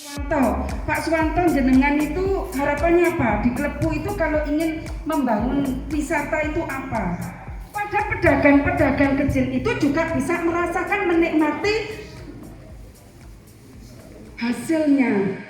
Pak Suwanto, jenengan itu harapannya apa? Di Klepu itu kalau ingin membangun wisata itu apa? Pada pedagang-pedagang kecil itu juga bisa merasakan menikmati hasilnya.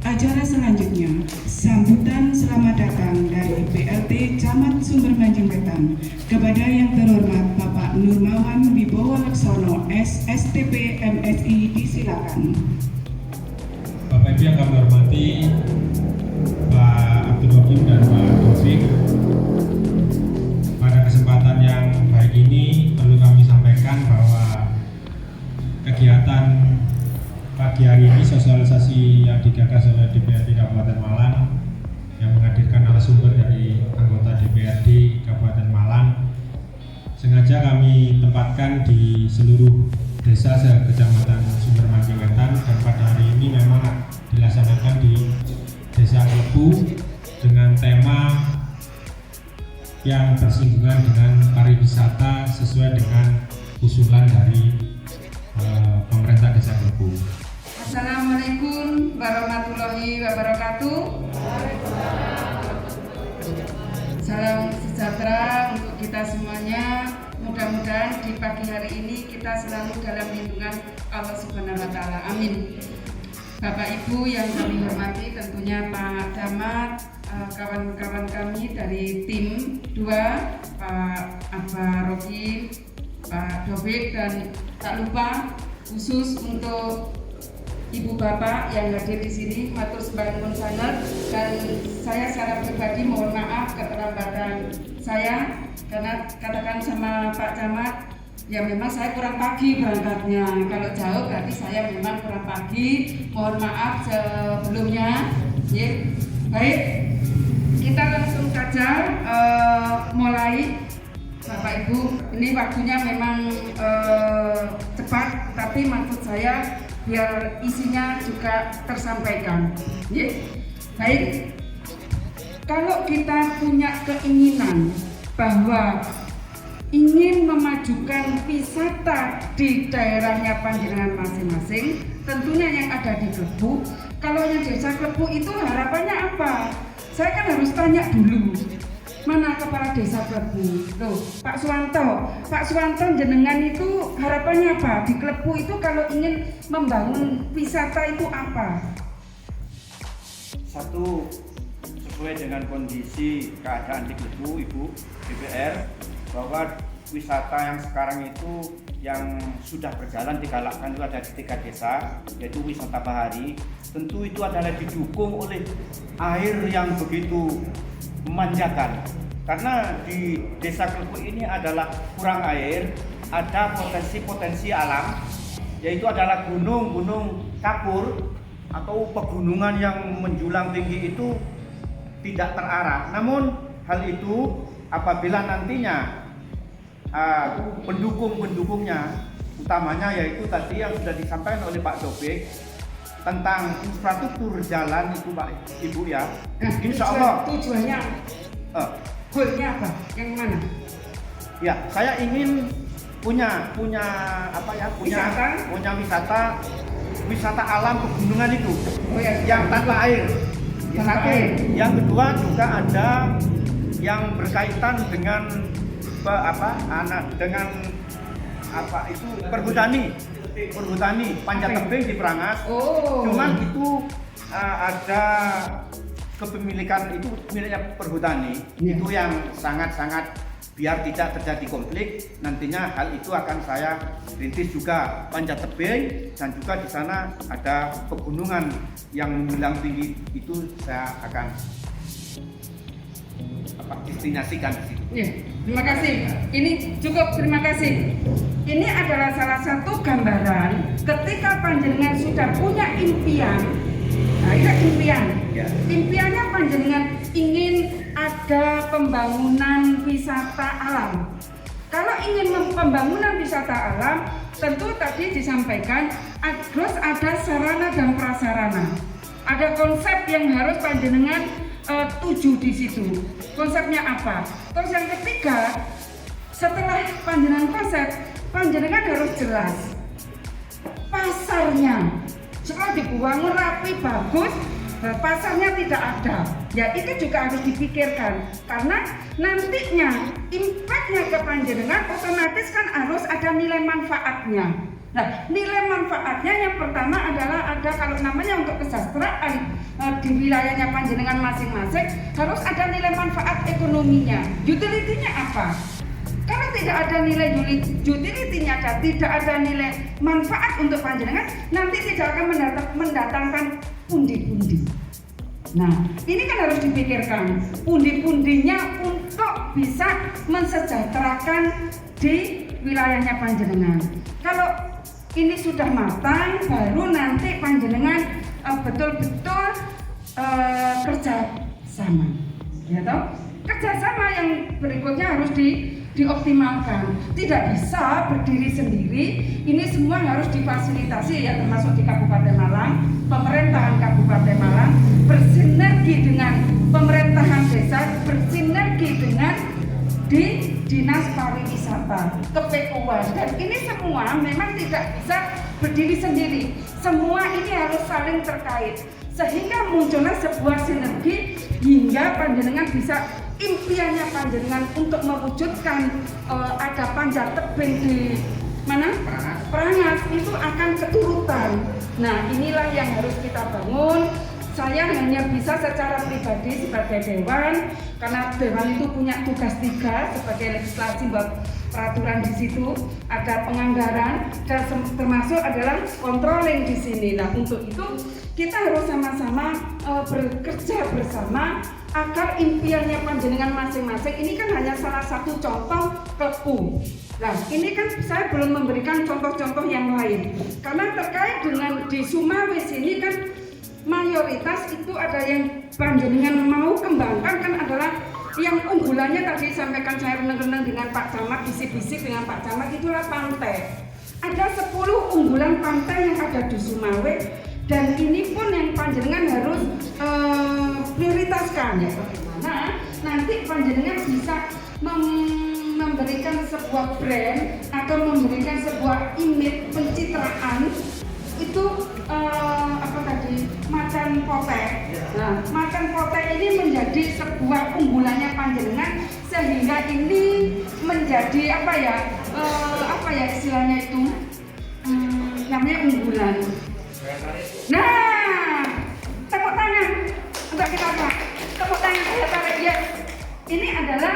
Acara selanjutnya, sambutan selamat datang dari PLT Camat Sumber Manjing Wetan kepada yang terhormat Bapak Nurmawan Wibowo Laksono, SSTP MSI, disilakan. Bapak Ibu yang kami hormati, Pak Abdul Hakim dan Pak Taufik, pada kesempatan yang baik ini perlu kami sampaikan bahwa kegiatan pagi hari ini sosialisasi yang digagas oleh DPRD Kabupaten Malang yang menghadirkan narasumber dari anggota DPRD Kabupaten Malang sengaja kami tempatkan di seluruh desa Kecamatan Sumber Manjing Wetan, dan pada hari ini memang dilaksanakan di Desa Klepu dengan tema yang bersinggungan dengan pariwisata sesuai dengan usulan dari pemerintah Desa Klepu. Assalamualaikum warahmatullahi wabarakatuh. Salam sejahtera untuk kita semuanya. Mudah-mudahan di pagi hari ini kita selalu dalam lindungan Allah Subhanahu wa Ta'ala. Amin. Bapak Ibu yang kami hormati, tentunya Pak Camat, kawan-kawan kami dari tim 2, Pak Abba Roki, Pak Dovik, dan tak lupa khusus untuk Ibu Bapak yang hadir di sini, matur sembah nuwun sanget, dan saya secara pribadi mohon maaf keterlambatan saya karena katakan sama Pak Camat, ya memang saya kurang pagi berangkatnya. Kalau jauh berarti saya memang kurang pagi. Mohon maaf sebelumnya. Ya. Baik, kita langsung saja mulai. Bapak Ibu, ini waktunya memang cepat, tapi maksud saya biar isinya juga tersampaikan. Baik, kalau kita punya keinginan bahwa ingin memajukan wisata di daerahnya panjenengan masing-masing, tentunya yang ada di Klepu, kalau yang Desa Klepu itu harapannya apa? Saya kan harus tanya dulu. Mana kepala desa Klepu? Loh, Pak Suwanto, jenengan itu harapannya apa? Di Klepu itu kalau ingin membangun wisata itu apa? Satu, sesuai dengan kondisi keadaan di Klepu, Ibu DPR, bahwa wisata yang sekarang itu yang sudah berjalan digalakkan itu ada di 3 desa, yaitu wisata bahari. Tentu itu adalah didukung oleh air yang begitu memanjakan, karena di Desa Klepu ini adalah kurang air, ada potensi-potensi alam, yaitu adalah gunung-gunung kapur atau pegunungan yang menjulang tinggi itu tidak terarah. Namun hal itu apabila nantinya pendukung-pendukungnya, utamanya yaitu tadi yang sudah disampaikan oleh Pak Dovik tentang infrastruktur jalan itu Pak Ibu ya, insya Allah tujuannya goalnya apa? Yang mana? Ya, saya ingin punya apa ya, punya wisata alam pegunungan itu, yang tanpa air. Yang kedua juga ada yang berkaitan dengan perhutani Panjat Tebing di Prangas. Cuman itu ada kepemilikan itu miliknya perhutani. Itu yang sangat-sangat biar tidak terjadi konflik. Nantinya hal itu akan saya rintis juga panjat tebing, dan juga di sana ada pegunungan yang menjulang tinggi, itu saya akan destinasikan di situ. Ya, terima kasih. Ini cukup, terima kasih. Ini adalah salah satu gambaran ketika panjenengan sudah punya impian. Nah, itu impian. Ya. Impiannya panjenengan ingin ada pembangunan wisata alam. Kalau ingin pembangunan wisata alam, tentu tadi disampaikan harus ada sarana dan prasarana. Ada konsep yang harus panjenengan tuju di situ. Konsepnya apa? Terus yang ketiga, setelah panjenengan konsep, panjenengan harus jelas pasarnya. Setelah dibangun rapi bagus, pasarnya tidak ada. Ya itu juga harus dipikirkan, karena nantinya impactnya ke panjenengan otomatis kan harus ada nilai manfaatnya. Nah, nilai manfaatnya yang pertama adalah ada, kalau namanya untuk kesejahteraan di wilayahnya panjenengan masing-masing, harus ada nilai manfaat ekonominya. Utility-nya apa? Kalau tidak ada nilai utility-nya, tidak ada nilai manfaat untuk panjenengan, nanti tidak akan mendatangkan pundi-pundi. Nah, ini kan harus dipikirkan pundi-pundinya untuk bisa mensejahterakan di wilayahnya panjenengan. Kalau ini sudah matang, baru nanti panjenengan betul-betul kerja sama, ya toh? Kerjasama yang berikutnya harus dioptimalkan. Tidak bisa berdiri sendiri. Ini semua harus difasilitasi, ya, termasuk di Kabupaten Malang, pemerintahan Kabupaten Malang bersinergi dengan pemerintahan desa, bersinergi dengan di Dinas Pariwisata, Kepekuan, dan ini semua memang tidak bisa berdiri sendiri. Semua ini harus saling terkait sehingga muncullah sebuah sinergi hingga panjenengan bisa impiannya panjenengan untuk mewujudkan ada panjat tebing di mana? Prangas itu akan keturutan. Nah, inilah yang harus kita bangun. Saya hanya bisa secara pribadi sebagai dewan, karena dewan itu punya tugas 3 sebagai legislasi buat peraturan di situ, ada penganggaran dan termasuk adalah controlling di sini. Nah, untuk itu kita harus sama-sama bekerja bersama agar impiannya panjenengan masing-masing. Ini kan hanya salah satu contoh Klepu. Nah, ini kan saya belum memberikan contoh-contoh yang lain karena terkait dengan di Sumawis ini kan mayoritas itu ada yang panjenengan mau kembangkan kan adalah yang unggulannya tadi sampaikan saya renang-renang dengan Pak Camat, bisik-bisik dengan Pak Camat, itulah pantai. Ada 10 unggulan pantai yang ada di Sumawis, dan ini pun yang panjenengan harus prioritaskan, ya, bagaimana nanti panjenengan bisa memberikan sebuah brand atau memberikan sebuah image pencitraan itu macan potek. Nah, macan potek ini menjadi sebuah unggulannya panjenengan sehingga ini menjadi apa ya istilahnya itu namanya unggulan. Nah, tepuk tangan untuk kita Pak. Tepuk tangan daya tarik ya. Ini adalah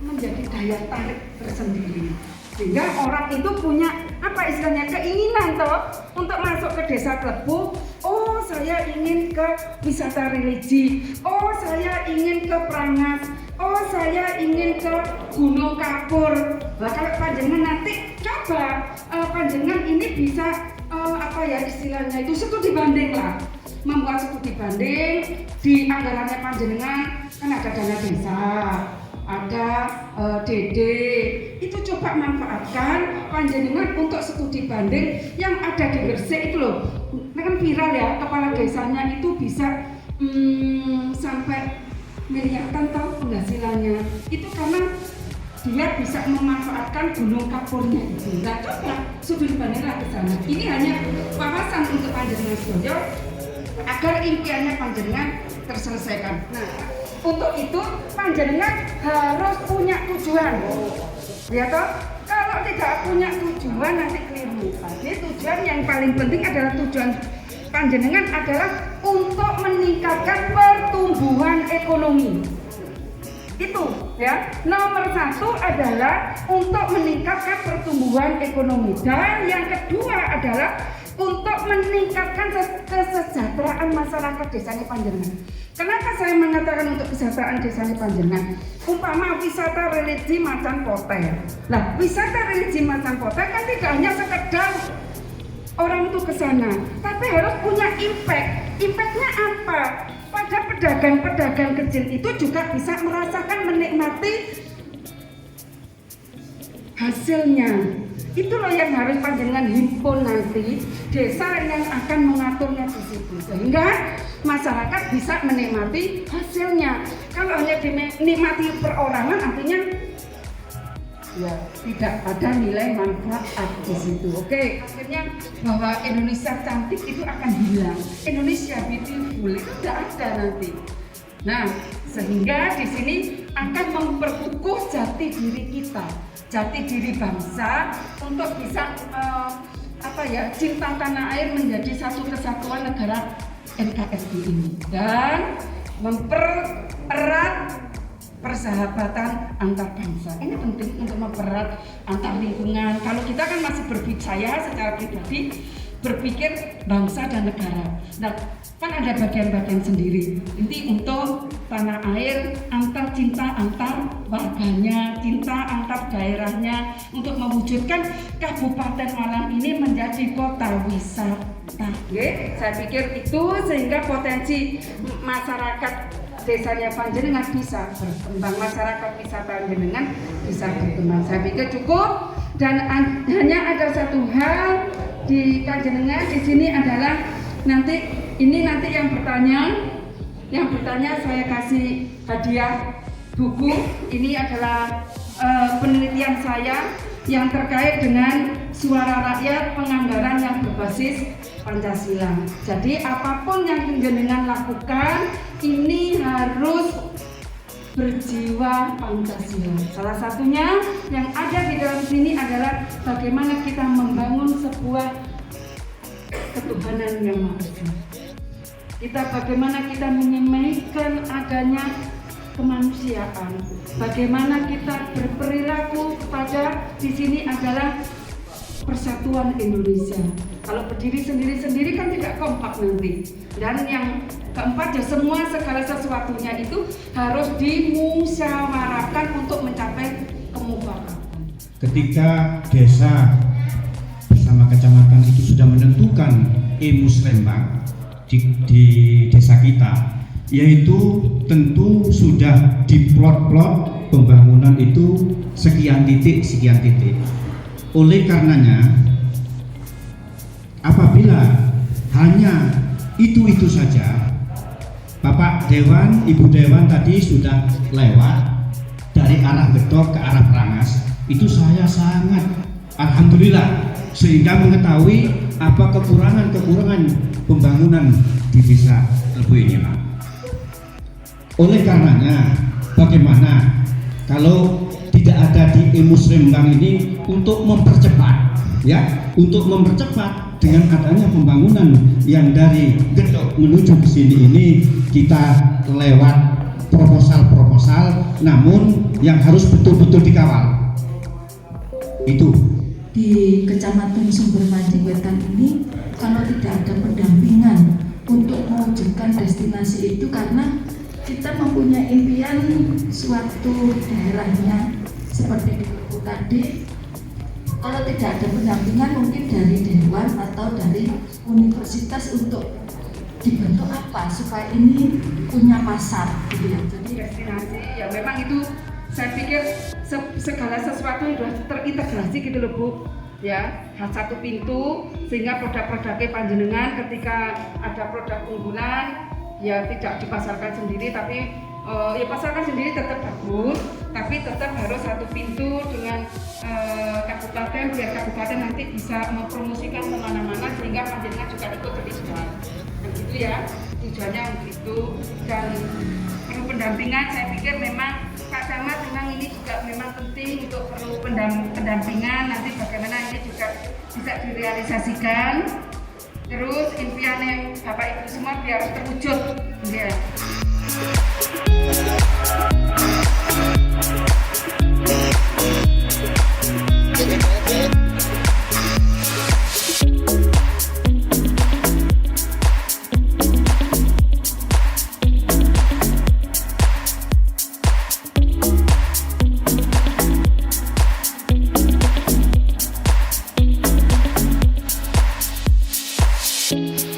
menjadi daya tarik tersendiri. Sehingga orang itu punya apa istilahnya keinginan toh untuk masuk ke desa Klepu. Oh, saya ingin ke wisata religi. Oh, saya ingin ke Prangas. Oh, saya ingin ke Gunung Kapur. Nah, kalau panjenengan nanti coba panjenengan ini bisa istilahnya itu studi banding lah. Membuat studi banding di anggarannya panjenengan kan ada dana desa, ada DD, itu coba manfaatkan panjenengan untuk studi banding yang ada di Gresik itu loh. Ini kan viral ya, kepala desanya itu bisa sampai miliaran tahun penghasilannya. Itu karena dia bisa memanfaatkan Gunung Kapurnya itu. Nah, coba studi bandinglah ke sana. Ini hanya wawasan untuk panjenengan sedoyo agar impiannya panjenengan terselesaikan. Nah, untuk itu panjenengan harus punya tujuan, ya toh. Kalau tidak punya tujuan nanti keliru. Jadi tujuan yang paling penting adalah tujuan panjenengan adalah untuk meningkatkan pertumbuhan ekonomi. Itu ya. Nomor 1 adalah untuk meningkatkan pertumbuhan ekonomi, dan yang kedua adalah untuk meningkatkan kesejahteraan masyarakat Desane Panjenengan. Kenapa saya mengatakan untuk kesejahteraan Desane Panjenengan? Umpama wisata religi Macan Potel. Nah, wisata religi Macan Potel kan tidak hanya sekedar orang itu ke sana, tapi harus punya impact. Impactnya apa? Pada pedagang-pedagang kecil itu juga bisa merasakan, menikmati hasilnya. Itu loh yang harus panjenengan himpun nanti, desa yang akan mengaturnya di situ, sehingga masyarakat bisa menikmati hasilnya. Kalau hanya dinikmati perorangan, artinya ya tidak ada nilai manfaat di situ. Oke, akhirnya bahwa Indonesia cantik itu akan hilang. Indonesia beautiful itu tidak ada nanti. Nah, sehingga di sini akan memperkukuh jati diri kita, jati diri bangsa, untuk bisa cinta tanah air menjadi satu kesatuan negara NKRI ini, dan mempererat persahabatan antar bangsa. Ini penting untuk mempererat antar lingkungan. Kalau kita kan masih berbicara secara pribadi, berpikir bangsa dan negara. Nah, kan ada bagian-bagian sendiri. Ini untuk tanah air, antar cinta antar warganya, cinta antar daerahnya, untuk mewujudkan Kabupaten Malang ini menjadi kota wisata. Saya pikir itu, sehingga potensi masyarakat desanya Panjenengan bisa berkembang, masyarakat wisata Panjenengan bisa berkembang. Saya pikir cukup, dan hanya ada satu hal di Panjenengan di sini adalah nanti yang bertanya saya kasih hadiah buku. Ini adalah penelitian saya yang terkait dengan suara rakyat, penganggaran yang berbasis Pancasila. Jadi apapun yang Panjenengan lakukan ini harus berjiwa Pancasila. Salah satunya yang ada di dalam sini adalah bagaimana kita membangun sebuah ketuhanan yang Maha Esa. Bagaimana kita menyemaikan adanya kemanusiaan. Bagaimana kita berperilaku kepada, di sini adalah persatuan Indonesia. Kalau berdiri sendiri-sendiri kan tidak kompak nanti. Dan yang keempat, ya semua segala sesuatunya itu harus dimusyawarahkan untuk mencapai kemufakatan. Ketika desa bersama kecamatan itu sudah menentukan musrembang di desa kita, yaitu tentu sudah diplot-plot pembangunan itu sekian titik. Oleh karenanya, apabila hanya itu saja, Bapak Dewan, Ibu Dewan tadi sudah lewat dari arah Gedok ke arah Prangas, itu saya sangat alhamdulillah, sehingga mengetahui apa kekurangan pembangunan di desa Lebu ini, Pak. Oleh karenanya, bagaimana kalau tidak ada di musrembang ini untuk mempercepat dengan adanya pembangunan yang dari Gedok menuju ke sini ini, kita lewat proposal, namun yang harus betul-betul dikawal. Itu di Kecamatan Sumbermanjing Wetan ini, kalau tidak ada pendampingan untuk mewujudkan destinasi itu, karena kita mempunyai impian suatu daerahnya seperti di Lebu tadi. Kalau tidak ada pendampingan, mungkin dari dewan atau dari universitas untuk dibentuk apa supaya ini punya pasar, gitu ya. Jadi destinasi ya memang itu, saya pikir segala sesuatu sudah terintegrasi gitu loh Bu, ya, satu pintu, sehingga produk-produknya Panjenengan ketika ada produk unggulan ya tidak dipasarkan sendiri, tapi ya pasarkan sendiri tetap bagus, tapi tetap harus satu pintu dengan kabupaten, biar kabupaten nanti bisa mempromosikan kemana-mana, sehingga Panjenengan juga ikut terlibat. Begitu ya tujuannya untuk itu. Dan perlu pendampingan, saya pikir memang Pak Camat memang ini juga memang penting untuk perlu pendampingan, nanti bagaimana ini juga bisa direalisasikan. Terus impiannya Bapak Ibu semua biar terwujud, ya. Thank you.